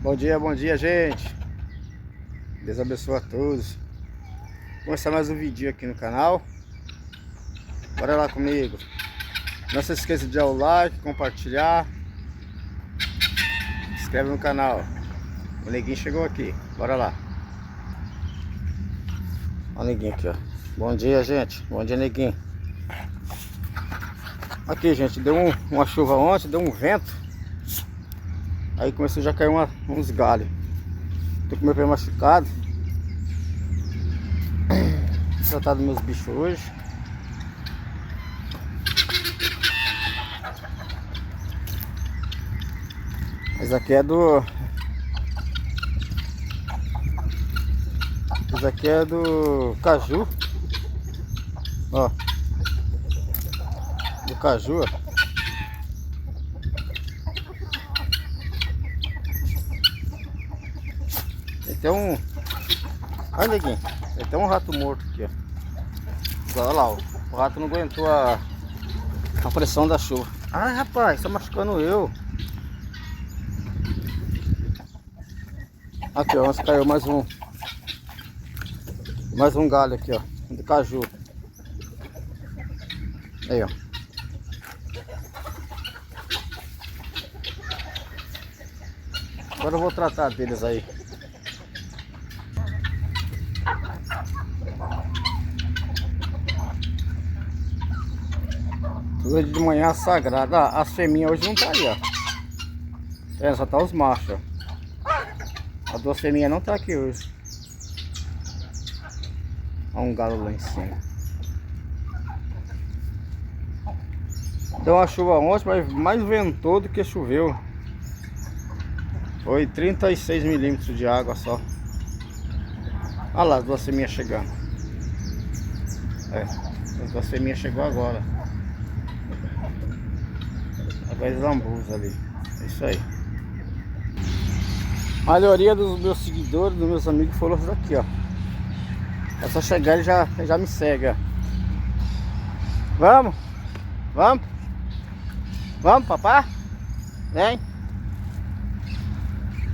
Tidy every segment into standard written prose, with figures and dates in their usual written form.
Bom dia, gente. Deus abençoe a todos. Vou começar mais um vídeo aqui no canal. Bora lá comigo. Não se esqueça de dar o like, compartilhar. Se inscreve no canal. O neguinho chegou aqui. Bora lá. Olha o neguinho aqui, ó. Bom dia, gente. Bom dia, neguinho. Aqui, gente, deu uma chuva ontem, deu um vento. Aí começou já a cair uns galhos. Tô com meu pé machucado. Vou tratar dos meus bichos hoje. Esse aqui é do... Esse aqui é do caju. Ó. Do caju, ó. Tem um... Olha, neguinho. Tem um rato morto aqui, ó. Olha lá, ó. O rato não aguentou a pressão da chuva. Ai, rapaz, tá machucando eu. Aqui, ó. Caiu mais um galho aqui, ó. Do caju. Aí, ó. Agora eu vou tratar deles aí. Hoje de manhã sagrada. Ah, as fêmeas hoje não tá aí, ó. É, só tá os machos, ó. As duas fêmeas não tá aqui hoje. Olha um galo lá em cima. Deu uma chuva ontem, mas mais ventou do que choveu. Foi 36 milímetros de água só. Olha lá, as duas fêmeas chegando. É, as duas fêmeas chegou agora. Agora zambuza ali. É isso aí. A maioria dos meus seguidores, dos meus amigos, foram isso daqui, ó. É só chegar e já me segue, ó. Vamos? Vamos? Vamos, papá? Vem.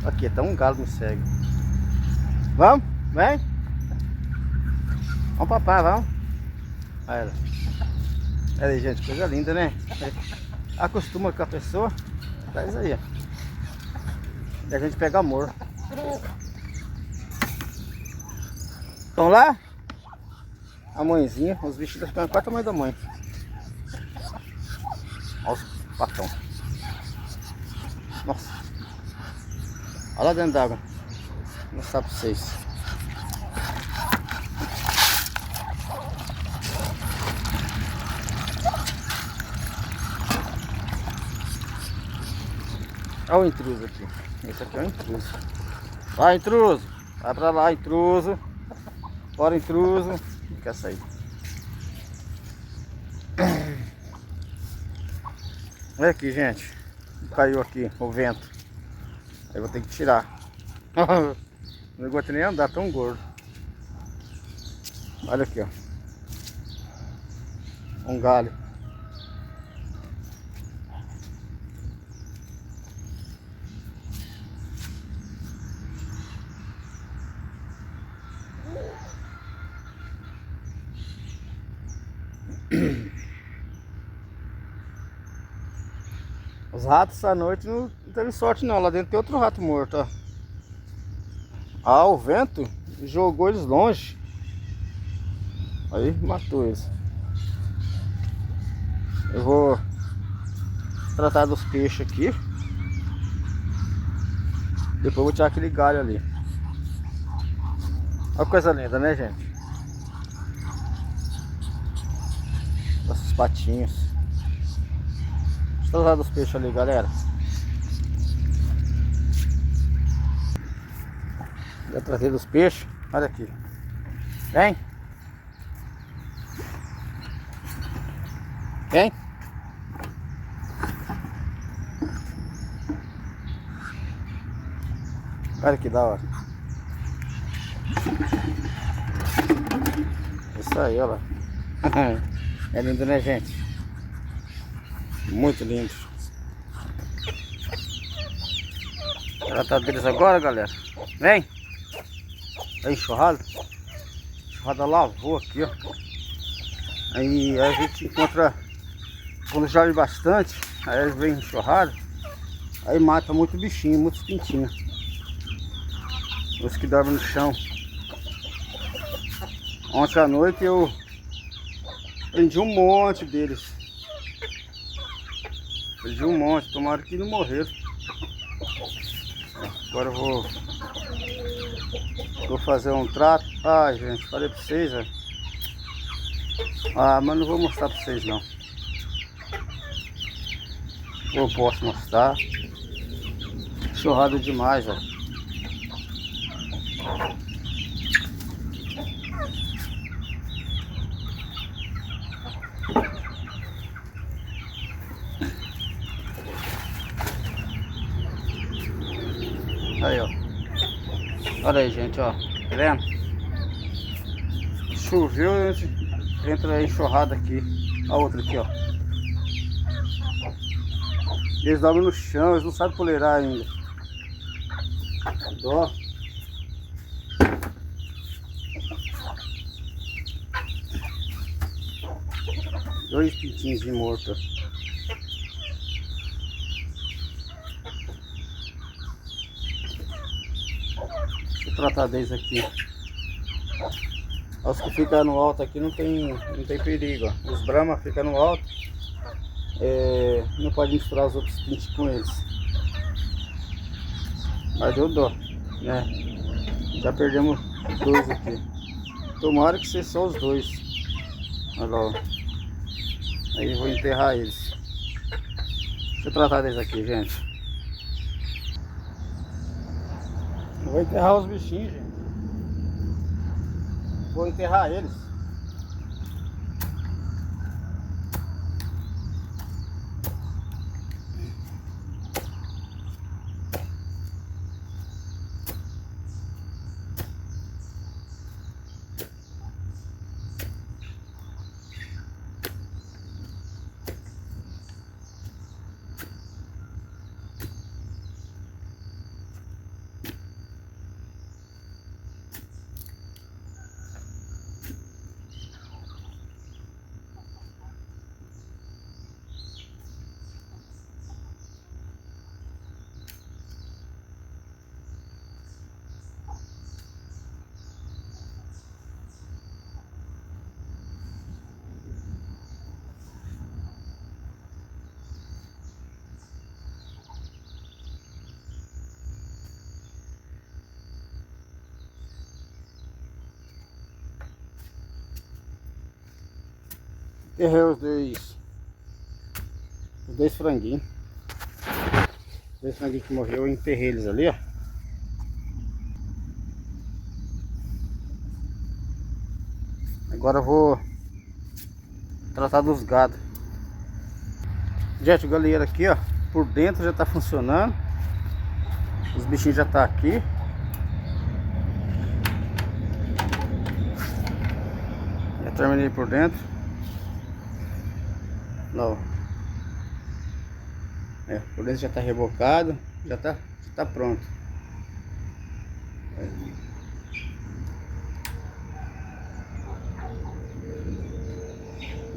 Aqui, até um galo me segue. Vamos? Vem. Vamos, papá, vamos. Olha ela. Olha aí, gente, coisa linda, né? Acostuma com a pessoa. Faz aí, ó. E a gente pega amor. Estão lá? A mãezinha. Os bichos estão ficando quase o tamanho da mãe. Olha os patão. Nossa. Olha lá dentro d'água. Vou mostrar pra vocês. Olha o intruso aqui. Esse aqui é o intruso. Vai, intruso. Vai pra lá, intruso. Bora, intruso. Não quer sair. Olha aqui, gente. Caiu aqui o vento. Aí vou ter que tirar. Não aguento nem andar, tão gordo. Olha aqui, ó. Um galho. Os ratos essa noite não teve sorte não. Lá dentro tem outro rato morto, ó. Ah, o vento jogou eles longe. Aí matou eles. Eu vou tratar dos peixes aqui. Depois eu vou tirar aquele galho ali. Olha que coisa linda, né, gente? Nossos patinhos. Deixa eu tratar dos peixes ali, galera. Já tratei dos peixes. Olha aqui. Vem. Vem. Olha que da hora. Isso aí, olha lá. É lindo, né, gente? Muito lindo. Tratar deles agora, galera. Vem. Aí, enxurrada. Enxurrada lavou aqui, ó. Aí a gente encontra, quando chove bastante, aí vem enxurrada, aí mata muito bichinho, muitos pintinhos. Os que dormem no chão. Ontem à noite eu prendi um monte deles. Prendi um monte, tomara que não morreram. Agora eu vou fazer um trato. Ai, gente, falei pra vocês, ó. Ah, mas não vou mostrar pra vocês não. Eu posso mostrar. Enxurrada demais, ó. Aí, ó. Olha aí, gente, ó. Tá vendo? Choveu, entra a enxurrada aqui. A outra aqui, ó. Eles dormem no chão, eles não sabem poleirar ainda. Dó. Dois pintinhos mortos. Deixa eu tratar deles aqui. Os que ficam no alto aqui não tem perigo, ó. Os Brahma ficam no alto. Não pode misturar os outros pintos com eles. Mas deu dó, né? Já perdemos dois aqui. Tomara que seja só os dois. Olha lá, ó. Aí eu vou enterrar eles. Deixa eu tratar deles aqui, gente. Eu vou enterrar os bichinhos, gente. Vou enterrar eles. Enterrei os dois franguinhos. Os dois franguinhos que morreu, eu enterrei eles ali, ó. Agora eu vou tratar dos gados. Gente, o galinheiro aqui, ó, por dentro já tá funcionando. Os bichinhos já tá aqui. Já terminei por dentro. Não. Por dentro já tá rebocado, já tá pronto.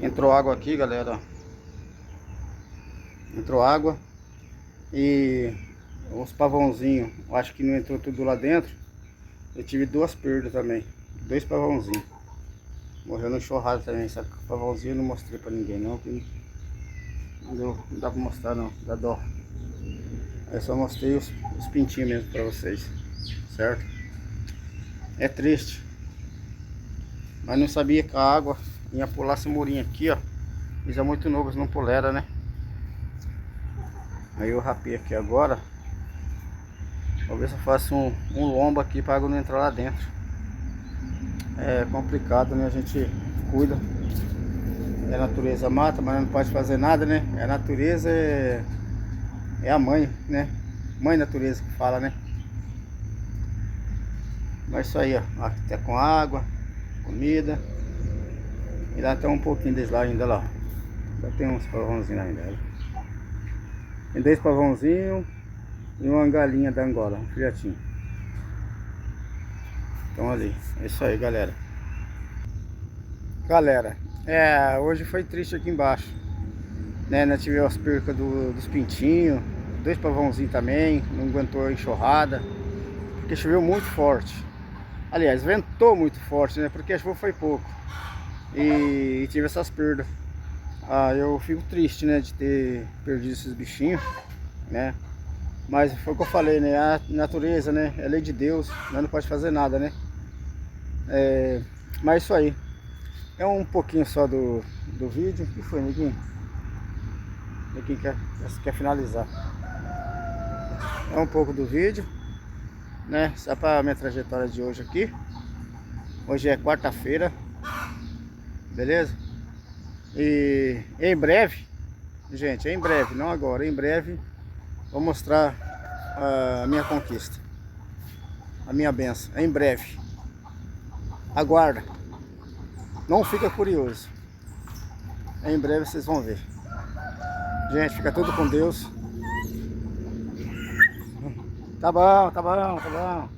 Entrou água aqui, galera. Entrou água. E os pavãozinhos, acho que não entrou tudo lá dentro. Eu tive duas perdas também. Dois pavãozinhos. Morreu no enxurrado também. Só que o pavãozinho eu não mostrei pra ninguém não. Não dá pra mostrar não, dá dó. Eu só mostrei os pintinhos mesmo pra vocês. Certo? É triste. Mas não sabia que a água ia pular esse murinho aqui, ó. Eles é muito novo, eles não pulera, né? Aí eu rapei aqui agora. Vou ver se eu faço um lombo aqui pra água não entrar lá dentro. É complicado, né? A gente cuida. A natureza mata, mas não pode fazer nada, né? A natureza é a mãe, né? Mãe natureza que fala, né? Mas isso aí, ó. Aqui tá com água, comida. E dá até um pouquinho deles lá ainda, lá. Ainda tem uns pavãozinhos ainda. Tem 10 pavãozinhos e uma galinha da Angola, um filhotinho. Então ali, é isso aí, galera. Galera, hoje foi triste aqui embaixo, né? Nós tivemos as percas dos pintinhos, 2 pavãozinhos também, não aguentou a enxurrada, porque choveu muito forte. Aliás, ventou muito forte, né? Porque a chuva foi pouco. E tive essas perdas. Eu fico triste, né? De ter perdido esses bichinhos, né? Mas foi o que eu falei, né? A natureza, né? É lei de Deus, nós não pode fazer nada, né? Mas isso aí. É um pouquinho só do vídeo. O que foi, Neguinho? Neguinho quer finalizar. É um pouco do vídeo, né? Só para a minha trajetória de hoje aqui. Hoje é quarta-feira, beleza? E em breve, gente, em breve, não agora, em breve, vou mostrar a minha conquista, a minha benção, em breve. Aguarda, não fica curioso. Em breve vocês vão ver. Gente, fica tudo com Deus. Tá bom, tá bom, tá bom.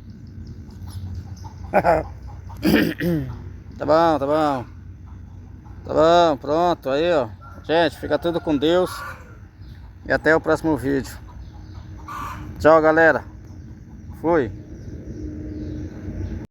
Tá bom, tá bom. Tá bom, pronto, aí ó. Gente, fica tudo com Deus. E até o próximo vídeo. Tchau, galera. Fui.